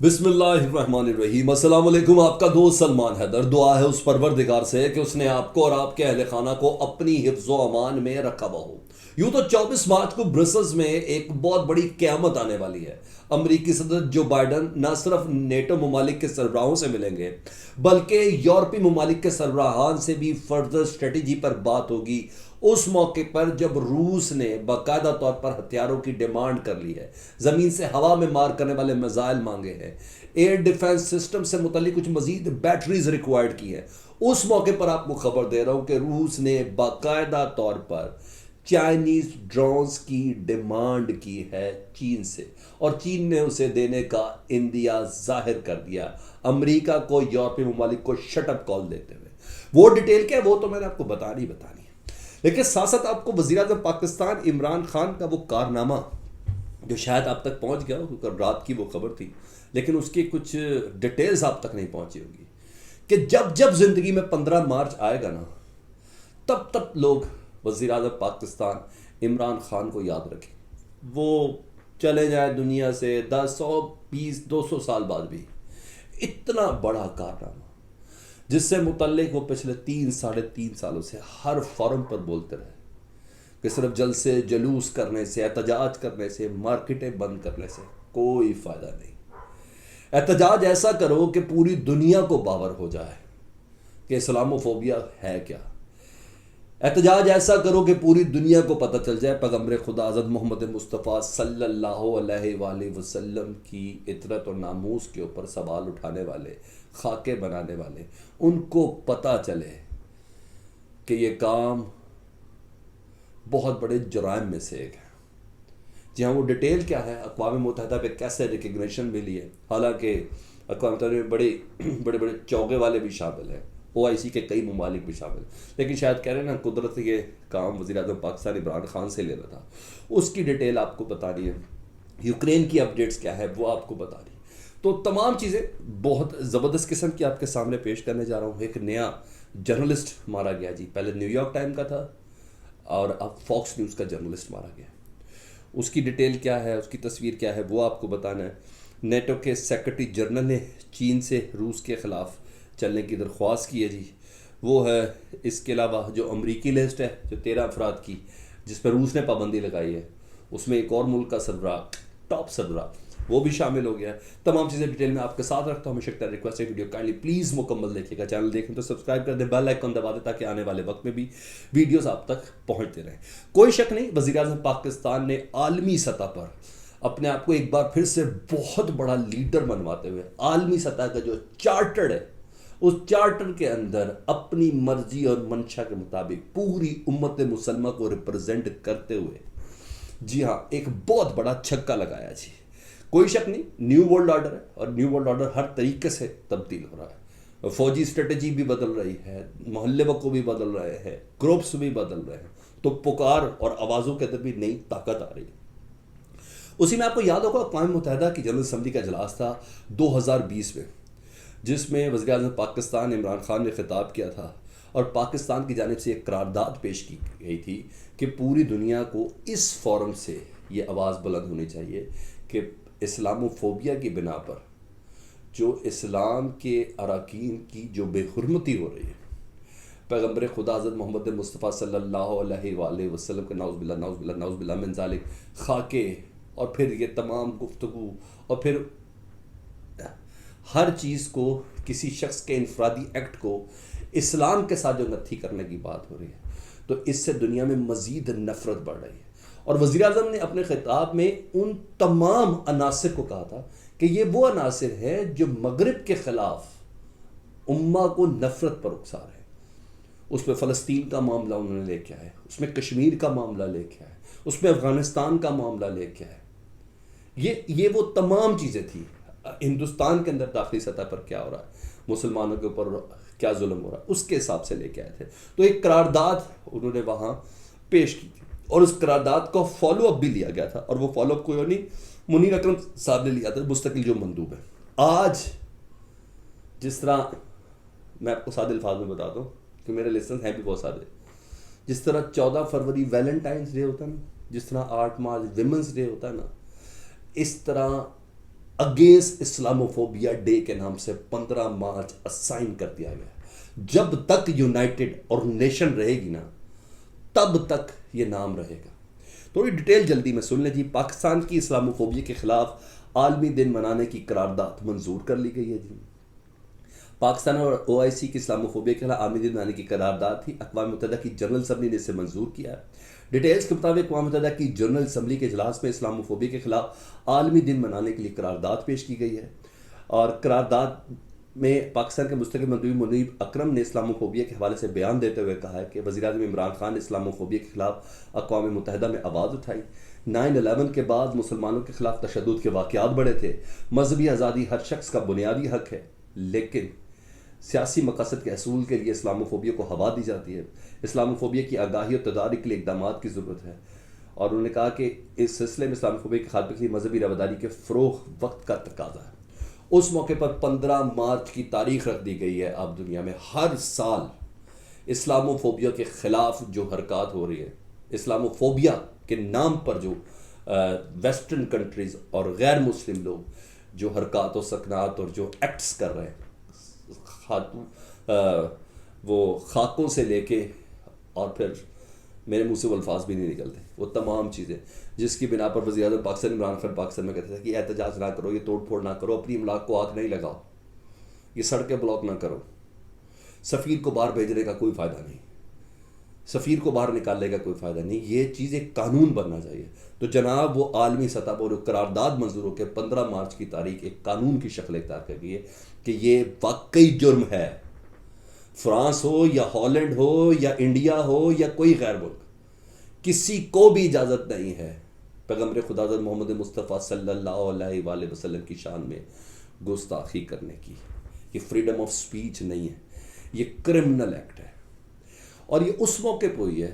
بسم اللہ الرحمن الرحیم۔ السلام علیکم، آپ کا دوست سلمان حیدر۔ دعا ہے اس پروردگار سے کہ اس نے آپ کو اور آپ کے اہل خانہ کو اپنی حفظ و امان میں رکھا ہوا ہو۔ یوں تو 24 مارچ کو برسلز میں ایک بہت بڑی قیامت آنے والی ہے۔ امریکی صدر جو بائیڈن نہ صرف نیٹو ممالک کے سربراہوں سے ملیں گے بلکہ یورپی ممالک کے سربراہان سے بھی فردر اسٹریٹجی پر بات ہوگی، اس موقع پر جب روس نے باقاعدہ طور پر ہتھیاروں کی ڈیمانڈ کر لی ہے، زمین سے ہوا میں مار کرنے والے میزائل مانگے ہیں، ایئر ڈیفنس سسٹم سے متعلق کچھ مزید بیٹریز ریکوائرڈ کی ہیں۔ اس موقع پر آپ کو خبر دے رہا ہوں کہ روس نے باقاعدہ طور پر چائنیز ڈرونز کی ڈیمانڈ کی ہے چین سے، اور چین نے اسے دینے کا اندیا ظاہر کر دیا امریکہ کو، یورپی ممالک کو شٹ اپ کال دیتے ہوئے۔ وہ ڈیٹیل کیا ہے وہ تو میں نے آپ کو بتانی ہے، لیکن ساتھ ساتھ آپ کو وزیر اعظم پاکستان عمران خان کا وہ کارنامہ جو شاید آپ تک پہنچ گیا ہو، کیونکہ رات کی وہ خبر تھی لیکن اس کی کچھ ڈیٹیلز آپ تک نہیں پہنچی ہوگی، کہ جب جب زندگی میں 15 مارچ آئے گا نا، تب تب لوگ وزیر اعظم پاکستان عمران خان کو یاد رکھیں۔ وہ چلے جائے دنیا سے 10 100 20 200 سال بعد بھی، اتنا بڑا کارنامہ جس سے متعلق وہ پچھلے 3 سالوں سے ہر فورم پر بولتے رہے کہ صرف جلسے جلوس کرنے سے، احتجاج کرنے سے، مارکیٹیں بند کرنے سے کوئی فائدہ نہیں۔ احتجاج ایسا کرو کہ پوری دنیا کو باور ہو جائے کہ اسلاموفوبیا ہے کیا۔ احتجاج ایسا کرو کہ پوری دنیا کو پتہ چل جائے پیغمبر خدا حضرت محمد مصطفیٰ صلی اللہ علیہ وآلہ وسلم کی عطرت اور ناموس کے اوپر سوال اٹھانے والے، خاکے بنانے والے، ان کو پتہ چلے کہ یہ کام بہت بڑے جرائم میں سے ایک ہے۔ جی ہاں، وہ ڈیٹیل کیا ہے، اقوام متحدہ پہ کیسے ریکگنیشن ملی ہے، حالانکہ اقوام متحدہ میں بڑے بڑے چوگے والے بھی شامل ہیں، OIC کے کئی ممالک بھی شامل، لیکن شاید کہہ رہے ہیں نا، قدرت یہ کام وزیر اعظم پاکستان عمران خان سے لینا تھا۔ اس کی ڈیٹیل آپ کو بتانی ہے، یوکرین کی اپڈیٹس کیا ہے وہ آپ کو بتانی ہے۔ تو تمام چیزیں بہت زبردست قسم کی آپ کے سامنے پیش کرنے جا رہا ہوں۔ ایک نیا جرنلسٹ مارا گیا جی، پہلے نیو یارک ٹائم کا تھا اور اب فاکس نیوز کا جرنلسٹ مارا گیا۔ اس کی ڈیٹیل کیا ہے، اس کی تصویر کیا ہے وہ آپ کو بتانا ہے۔ نیٹو کے سیکرٹری جنرل نے چین سے روس کے خلاف چلنے کی درخواست کی ہے جی، وہ ہے۔ اس کے علاوہ جو امریکی لسٹ ہے جو 13 افراد کی، جس پہ روس نے پابندی لگائی ہے، اس میں ایک اور ملک کا سربراہ، ٹاپ سربراہ، وہ بھی شامل ہو گیا ہے۔ تمام چیزیں ڈیٹیل میں آپ کے ساتھ رکھتا ہوں۔ ہمیں شکتا ہے ریکویسٹ ہے ویڈیو کائنڈلی پلیز مکمل دیکھیے گا، چینل دیکھیں تو سبسکرائب کر دیں، بیل آئیکن دبا دیں تاکہ آنے والے وقت میں بھی ویڈیوز آپ تک پہنچتے رہیں۔ کوئی شک نہیں، وزیر اعظم پاکستان نے عالمی سطح پر اپنے آپ کو ایک بار پھر سے بہت بڑا لیڈر بنواتے ہوئے عالمی سطح کا جو چارٹر ہے، اس چارٹر کے اندر اپنی مرضی اور منشا کے مطابق پوری امت مسلمہ کو ریپرزینٹ کرتے ہوئے جی ہاں ایک بہت بڑا چھکا لگایا جی۔ کوئی شک نہیں، نیو ورلڈ آرڈر ہے، اور نیو ورلڈ آرڈر ہر طریقے سے تبدیل ہو رہا ہے۔ فوجی اسٹریٹجی بھی بدل رہی ہے، محلے وقت بھی بدل رہے ہیں، گروپس بھی بدل رہے ہیں، تو پکار اور آوازوں کے اندر بھی نئی طاقت آ رہی ہے۔ اسی میں آپ کو یاد ہوگا اقوام متحدہ کی جنرل اسمبلی کا اجلاس تھا 2020 میں، جس میں وزیر اعظم پاکستان عمران خان نے خطاب کیا تھا، اور پاکستان کی جانب سے ایک قرارداد پیش کی گئی تھی کہ پوری دنیا کو اس فورم سے یہ آواز بلند ہونی چاہیے کہ اسلاموفوبیا کی بنا پر جو اسلام کے اراکین کی جو بے حرمتی ہو رہی ہے، پیغمبر خدا حضرت محمد مصطفیٰ صلی اللہ علیہ وآلہ وسلم کے نعوذ باللہ نعوذ باللہ نعوذ باللہ من ذالک خاکے، اور پھر یہ تمام گفتگو، اور پھر ہر چیز کو، کسی شخص کے انفرادی ایکٹ کو اسلام کے ساتھ جو نتھی کرنے کی بات ہو رہی ہے، تو اس سے دنیا میں مزید نفرت بڑھ رہی ہے۔ اور وزیر اعظم نے اپنے خطاب میں ان تمام عناصر کو کہا تھا کہ یہ وہ عناصر ہیں جو مغرب کے خلاف امہ کو نفرت پر اکسا رہے ہیں۔ اس میں فلسطین کا معاملہ انہوں نے لے کے آئے، اس میں کشمیر کا معاملہ لے کے آئے، اس میں افغانستان کا معاملہ لے کے آئے۔ یہ وہ تمام چیزیں تھیں۔ ہندوستان کے اندر داخلی سطح پر کیا ہو رہا ہے، مسلمانوں کے اوپر کیا ظلم ہو رہا ہے، اس کے حساب سے لے کے آئے تھے۔ تو ایک قرارداد انہوں نے وہاں پیش کی تھی، اور اس قرارداد کو فالو اپ بھی لیا گیا تھا، اور وہ فالو اپ کوئی نہیں، منیر اکرم صاحب نے لیا تھا، مستقل جو مندوب ہے۔ آج جس طرح میں آپ کو سادے الفاظ میں بتا دوں کہ میرے لیسنس ہیں بھی بہت سادے، جس طرح 14 فروری ویلنٹائنس ڈے ہوتا ہے نا، جس طرح 8 مارچ ویمنس ڈے ہوتا ہے نا، اس طرح اگینسٹ اسلاموفوبیا ڈے کے نام سے 15 مارچ اسائن کر دیا گیا. جب تک یونائٹڈ اور نیشن رہے گی نا تب تک یہ نام رہے گا. تھوڑی ڈیٹیل جلدی میں سن لیں جی. پاکستان کی اسلاموفوبیا کے خلاف عالمی دن منانے کی قرارداد منظور کر لی گئی ہے جی. پاکستان اور OIC کی اسلاموفوبیا کے خلاف عالمی دن منانے کی قرارداد تھی. اقوام متحدہ کی جنرل اسمبلی نے اسے منظور کیا ہے. ڈیٹیلز کے مطابق اقوام متحدہ کی جنرل اسمبلی کے اجلاس میں اسلاموفوبیا کے خلاف عالمی دن منانے کے لیے قرارداد پیش کی گئی ہے. اور قرارداد میں پاکستان کے مستقل مندوب منیب اکرم نے اسلاموفوبیا کے حوالے سے بیان دیتے ہوئے کہا ہے کہ وزیر اعظم عمران خان نے اسلاموفوبیا کے خلاف اقوام متحدہ میں آواز اٹھائی. 9/11 کے بعد مسلمانوں کے خلاف تشدد کے واقعات بڑھے تھے. مذہبی آزادی ہر شخص کا بنیادی حق ہے, لیکن سیاسی مقاصد کے حصول کے لیے اسلاموفوبیا کو ہوا دی جاتی ہے. اسلاموفوبیا کی آگاہی اور تدارک کے لیے اقدامات کی ضرورت ہے. اور انہوں نے کہا کہ اس سلسلے میں اسلاموفوبیا کے خاتمے کے لیے مذہبی رواداری کے فروغ وقت کا تقاضا ہے. اس موقع پر 15 مارچ کی تاریخ رکھ دی گئی ہے. اب دنیا میں ہر سال اسلاموفوبیا کے خلاف جو حرکات ہو رہی ہے, اسلاموفوبیا کے نام پر جو ویسٹرن کنٹریز اور غیر مسلم لوگ جو حرکات و سکنات اور جو ایکٹس کر رہے ہیں, وہ خاکوں سے لے کے, اور پھر میرے منہ سے وہ الفاظ بھی نہیں نکلتے, وہ تمام چیزیں جس کی بنا پر وزیر اعظم پاکستان عمران خان پاکستان میں کہتے تھے کہ احتجاج نہ کرو, یہ توڑ پھوڑ نہ کرو, اپنی املاک کو آگ نہیں لگاؤ, یہ سڑکیں بلاک نہ کرو, سفیر کو باہر بھیجنے کا کوئی فائدہ نہیں, سفیر کو باہر نکالنے کا کوئی فائدہ نہیں, یہ چیز ایک قانون بننا چاہیے. تو جناب وہ عالمی سطح پر قرارداد منظور ہو کے 15 مارچ کی تاریخ ایک قانون کی شکل اختیار کر گئی ہے کہ یہ واقعی جرم ہے. فرانس ہو یا ہالینڈ ہو یا انڈیا ہو یا کوئی غیر ملک, کسی کو بھی اجازت نہیں ہے پیغمبر خدا حضرت محمد مصطفیٰ صلی اللہ علیہ وآلہ وسلم کی شان میں گستاخی کرنے کی. یہ فریڈم آف سپیچ نہیں ہے, یہ کرمنل ایکٹ ہے. اور یہ اس موقع پہ ہوئی ہے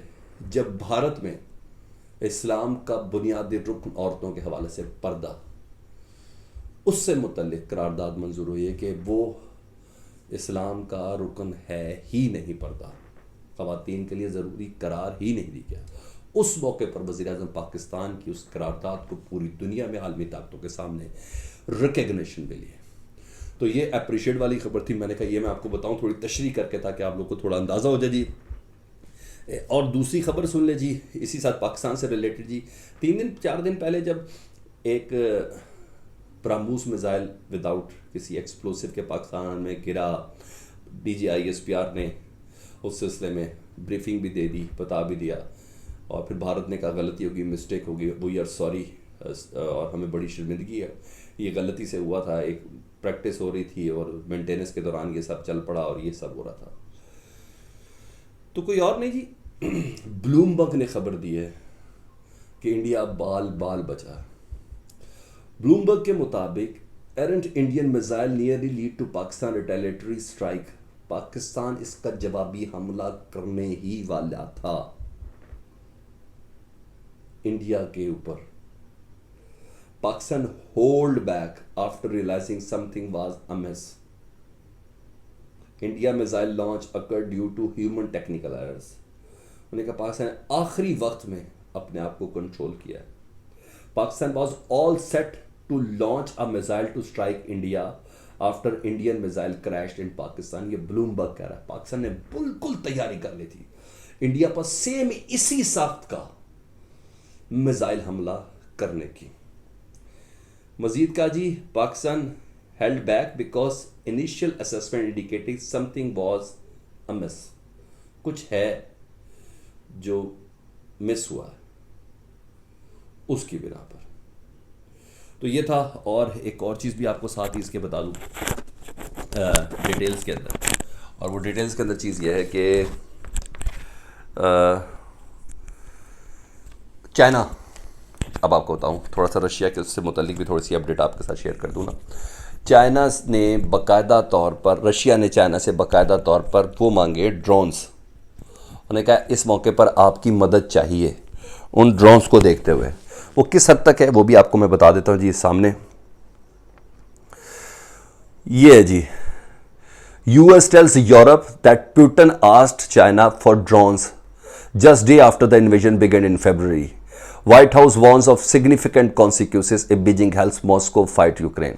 جب بھارت میں اسلام کا بنیادی رکن عورتوں کے حوالے سے پردہ, اس سے متعلق قرارداد منظور ہوئی ہے کہ وہ اسلام کا رکن ہے ہی نہیں پردہ, خواتین کے لیے ضروری قرار ہی نہیں دی گیا. اس موقع پر وزیر اعظم پاکستان کی اس قرارداد کو پوری دنیا میں عالمی طاقتوں کے سامنے ریکگنیشن ملی ہے. تو یہ اپریشیٹ والی خبر تھی, میں نے کہا یہ میں آپ کو بتاؤں تھوڑی تشریح کر کے تاکہ آپ لوگ کو تھوڑا اندازہ ہو جائے جی. اور دوسری خبر سن لیں جی اسی ساتھ پاکستان سے ریلیٹڈ جی. 4 دن پہلے جب ایک براموس میزائل وداؤٹ کسی ایکسپلوسیو کے پاکستان میں گرا, DGI SPR نے اس سلسلے میں بریفنگ بھی دے دی, بتا بھی دیا, اور پھر بھارت نے کہا غلطی ہوگی, مسٹیک ہوگی, وی آر سوری, اور ہمیں بڑی شرمندگی ہے, یہ غلطی سے ہوا تھا, ایک پریکٹس ہو رہی تھی اور مینٹیننس کے دوران یہ سب چل پڑا اور یہ سب ہو رہا تھا. تو کوئی اور نہیں جی, بلومبرگ نے خبر دی ہے کہ انڈیا بال بال بچا. بلومبرگ کے مطابق errant Indian missile nearly led to Pakistan retaliatory strike. Pakistan اس کا جوابی حملہ کرنے ہی والا تھا انڈیا کے اوپر. Pakistan hold back after realizing something was amiss. India missile launch occur due to human technical errors. انہوں نے کہا پاکستان نے آخری وقت میں اپنے آپ کو کنٹرول کیا. Pakistan was all set to launch a missile to strike India after Indian missile crashed in Pakistan. یہ بلومبرگ کہہ رہا ہے پاکستان نے بالکل تیاری کر لی تھی انڈیا پر سیم اسی ساخت کا میزائل حملہ کرنے کی. مزید کہا جی Pakistan held back because initial assessment indicating something was amiss. کچھ ہے جو مس ہوا ہے اس کی بنا پر. تو یہ تھا, اور ایک اور چیز بھی آپ کو ساتھ ہی اس کے بتا دوں ڈیٹیلز کے اندر, اور وہ ڈیٹیلز کے اندر چیز یہ ہے کہ چائنا, اب آپ کو بتاؤں تھوڑا سا رشیا کے اس سے متعلق بھی تھوڑی سی اپڈیٹ آپ کے ساتھ شیئر کر دوں نا. چائنا نے باقاعدہ طور پر, رشیا نے چائنا سے باقاعدہ طور پر وہ مانگے ڈرونز. انہوں نے کہا اس موقع پر آپ کی مدد چاہیے ان ڈرونز کو دیکھتے ہوئے. وہ کس حد تک ہے وہ بھی آپ کو میں بتا دیتا ہوں جی. سامنے یہ ہے جی, US tells Europe that Putin asked China for drones just day after the invasion began in February. White House warns of significant consequences if Beijing helps Moscow fight Ukraine.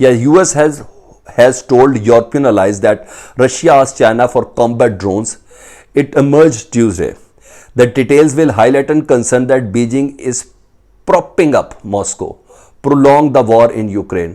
US has told European allies that Russia asked China for combat drones. It emerged Tuesday. The details will highlight and concern that Beijing is propping up Moscow, prolong the war in Ukraine.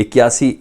81